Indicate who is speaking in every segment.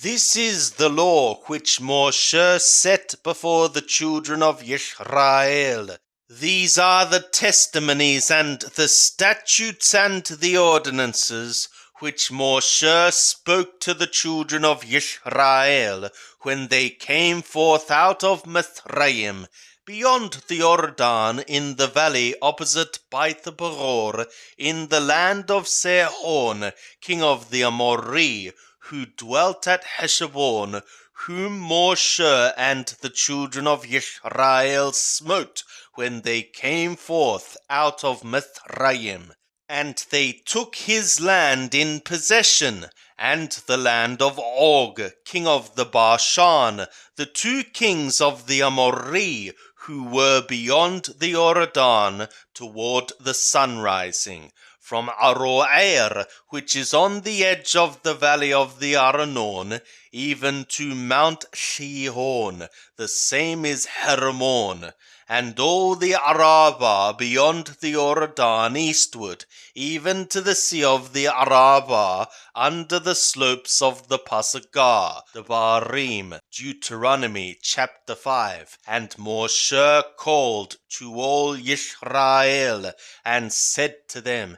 Speaker 1: This is the law which Moshe set before the children of Israel. These are the testimonies and the statutes and the ordinances which Moshe spoke to the children of Israel when they came forth out of Mithraim, beyond the Jordan, in the valley opposite Beth-peor, in the land of Sihon, king of the Amorri, who dwelt at Heshbon, whom Moshe and the children of Israel smote when they came forth out of Mithraim. And they took his land in possession, and the land of Og, king of the Bashan, the two kings of the Amorri, who were beyond the Jordan toward the sunrising, from Aroer, which is on the edge of the valley of the Arnon, even to Mount Shihon, the same is Hermon, and all the Arabah beyond the Jordan eastward, even to the sea of the Arabah, under the slopes of the Pasgah, the Barim. Deuteronomy chapter 5. And Moshe called to all Israel, and said to them,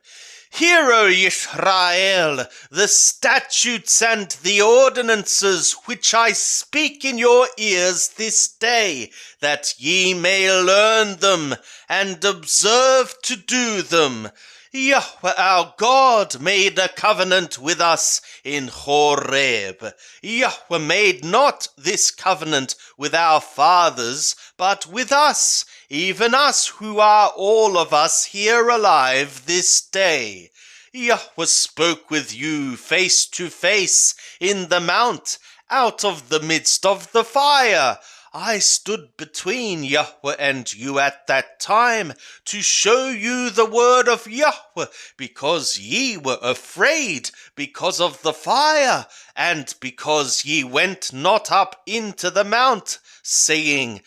Speaker 1: Hear, O Israel, the statutes and the ordinances which I speak in your ears this day, that ye may learn them, and observe to do them. Yahweh our God made a covenant with us in Horeb. Yahweh made not this covenant with our fathers, but with us, even us who are all of us here alive this day. Yahweh spoke with you face to face in the mount, out of the midst of the fire. I stood between Yahweh and you at that time, to show you the word of Yahweh, because ye were afraid because of the fire, and because ye went not up into the mount, saying,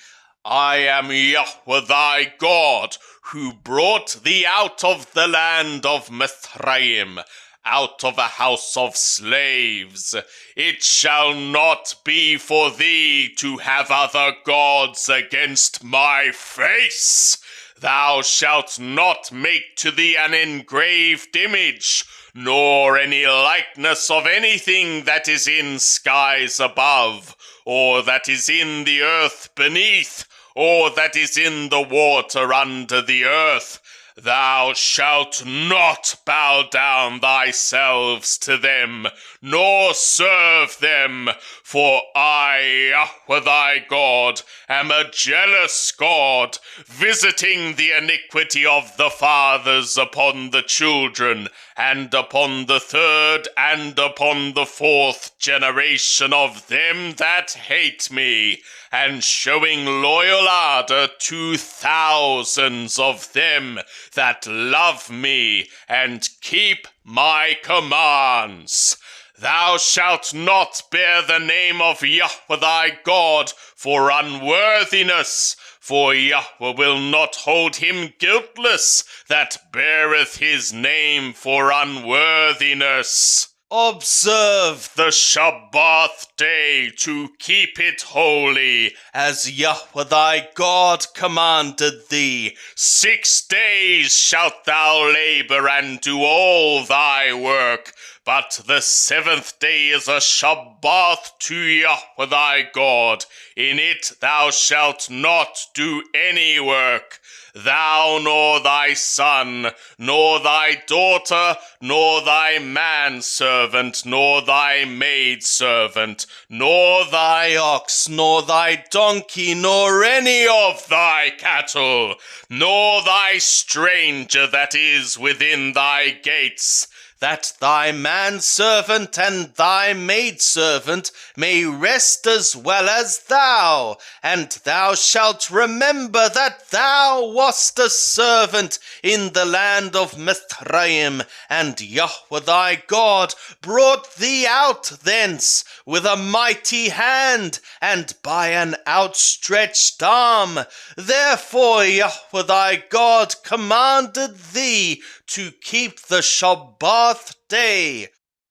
Speaker 1: I am Yahweh thy God, who brought thee out of the land of Mithraim, out of a house of slaves. It shall not be for thee to have other gods against my face. Thou shalt not make to thee an engraved image, nor any likeness of anything that is in skies above, or that is in the earth beneath, or that is in the water under the earth. Thou shalt not bow down thyself to them, nor serve them, for I, Yahweh thy God, am a jealous God, visiting the iniquity of the fathers upon the children, and upon the third and upon the fourth generation of them that hate me, and showing loyal ardor to thousands of them that love me and keep my commands. Thou shalt not bear the name of Yahweh thy God for unworthiness, for Yahweh will not hold him guiltless that beareth his name for unworthiness. Observe the Shabbath day to keep it holy, as Yahweh thy God commanded thee. 6 days shalt thou labor and do all thy work, but the 7th day is a Shabbath to Yahweh thy God. In it thou shalt not do any work, thou nor thy son, nor thy daughter, nor thy manservant, nor thy maidservant, nor thy ox, nor thy donkey, nor any of thy cattle, nor thy stranger that is within thy gates, that thy manservant and thy maidservant may rest as well as thou. And thou shalt remember that thou wast a servant in the land of Mithraim, and Yahweh thy God brought thee out thence with a mighty hand and by an outstretched arm. Therefore Yahweh thy God commanded thee to keep the Shabbath day.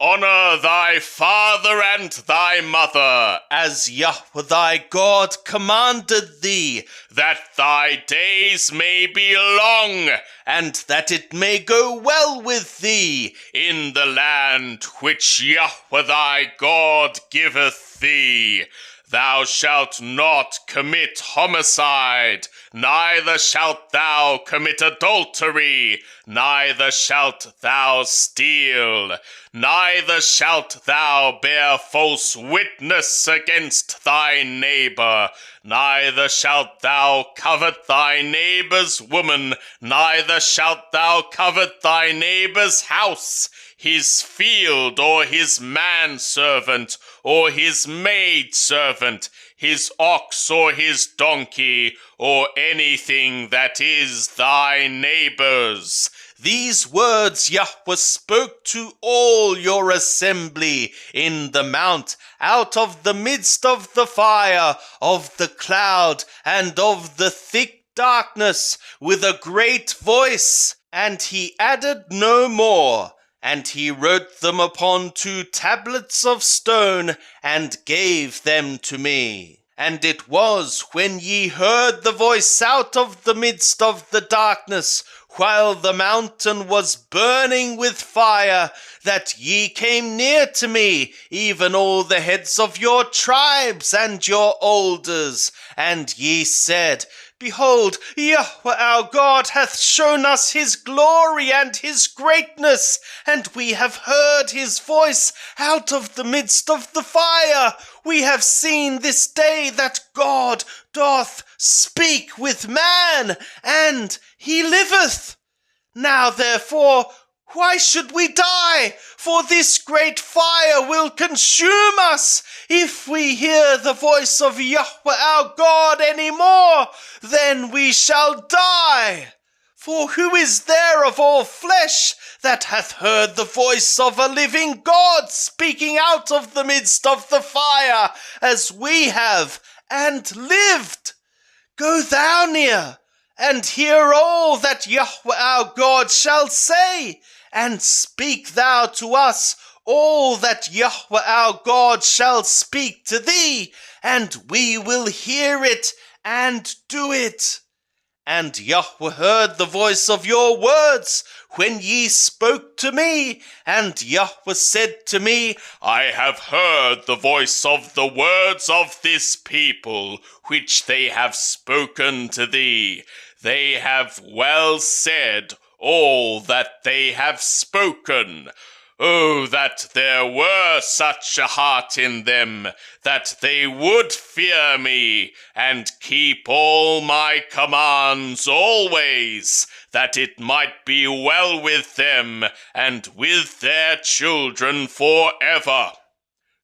Speaker 2: Honor thy father and thy mother,
Speaker 1: as Yahweh thy God commanded thee,
Speaker 2: that thy days may be long,
Speaker 1: and that it may go well with thee
Speaker 2: in the land which Yahweh thy God giveth thee. Thou shalt not commit homicide, neither shalt thou commit adultery, neither shalt thou steal, neither shalt thou bear false witness against thy neighbor, neither shalt thou covet thy neighbor's woman, neither shalt thou covet thy neighbor's house, his field, or his manservant, or his maidservant, his ox or his donkey, or anything that is thy neighbor's.
Speaker 1: These words Yahweh spoke to all your assembly in the mount, out of the midst of the fire, of the cloud, and of the thick darkness, with a great voice. And he added no more. And he wrote them upon 2 tablets of stone, and gave them to me. And it was when ye heard the voice out of the midst of the darkness, while the mountain was burning with fire, that ye came near to me, even all the heads of your tribes and your elders. And ye said, Behold, Yahweh our God hath shown us his glory and his greatness, and we have heard his voice out of the midst of the fire. We have seen this day that God doth speak with man, and he liveth. Now therefore, why should we die? For this great fire will consume us. If we hear the voice of Yahweh our God any more, then we shall die. For who is there of all flesh that hath heard the voice of a living God speaking out of the midst of the fire, as we have, and lived? Go thou near, and hear all that Yahweh our God shall say, and speak thou to us all that Yahweh our God shall speak to thee, and we will hear it and do it. And Yahweh heard the voice of your words when ye spoke to me, and Yahweh said to me,
Speaker 2: I have heard the voice of the words of this people, which they have spoken to thee. They have well said all that they have spoken. Oh, that there were such a heart in them, that they would fear me, and keep all my commands always, that it might be well with them, and with their children forever.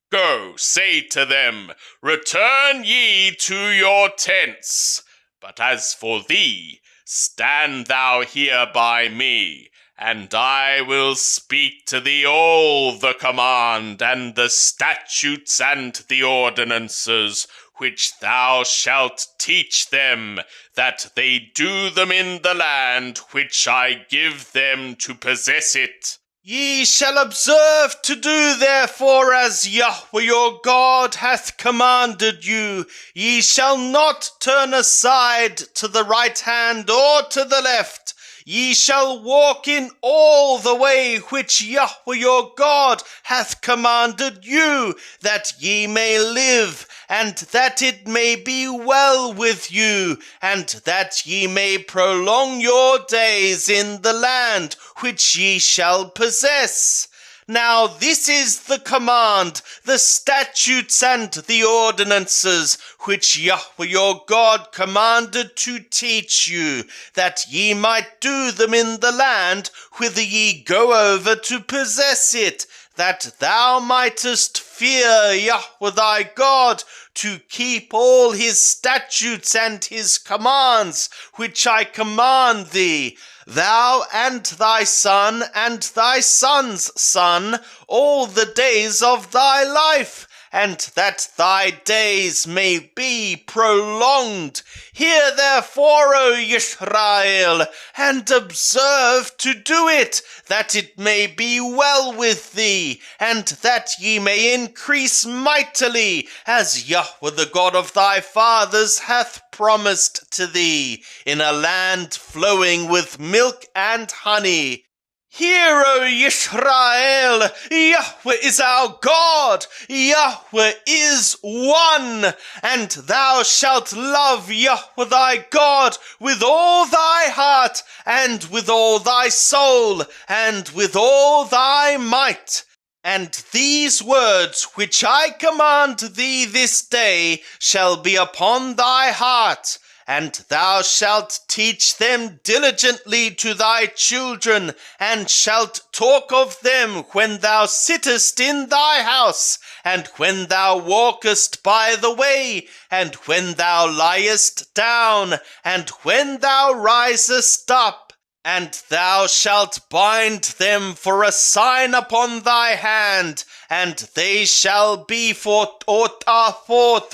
Speaker 2: Go, say to them, Return ye to your tents. But as for thee, stand thou here by me, and I will speak to thee all the command, and the statutes, and the ordinances, which thou shalt teach them, that they do them in the land which I give them to possess it.
Speaker 1: Ye shall observe to do therefore as Yahweh your God hath commanded you. Ye shall not turn aside to the right hand or to the left. Ye shall walk in all the way which Yahweh your God hath commanded you, that ye may live, and that it may be well with you, and that ye may prolong your days in the land which ye shall possess. Now this is the command, the statutes and the ordinances, which Yahweh your God commanded to teach you, that ye might do them in the land whither ye go over to possess it, that thou mightest fear Yahweh thy God, to keep all his statutes and his commands, which I command thee, thou and thy son and thy son's son, all the days of thy life, and that thy days may be prolonged. Hear therefore, O Israel, and observe to do it, that it may be well with thee, and that ye may increase mightily, as Yahweh the God of thy fathers hath promised to thee, in a land flowing with milk and honey. Hear, O Israel, Yahweh is our God, Yahweh is one, and thou shalt love Yahweh thy God with all thy heart, and with all thy soul, and with all thy might. And these words which I command thee this day shall be upon thy heart, and thou shalt teach them diligently to thy children, and shalt talk of them when thou sittest in thy house, and when thou walkest by the way, and when thou liest down, and when thou risest up. And thou shalt bind them for a sign upon thy hand, and they shall be forth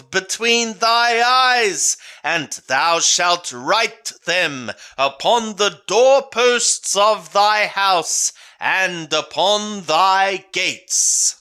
Speaker 1: between thy eyes, and thou shalt write them upon the doorposts of thy house, and upon thy gates.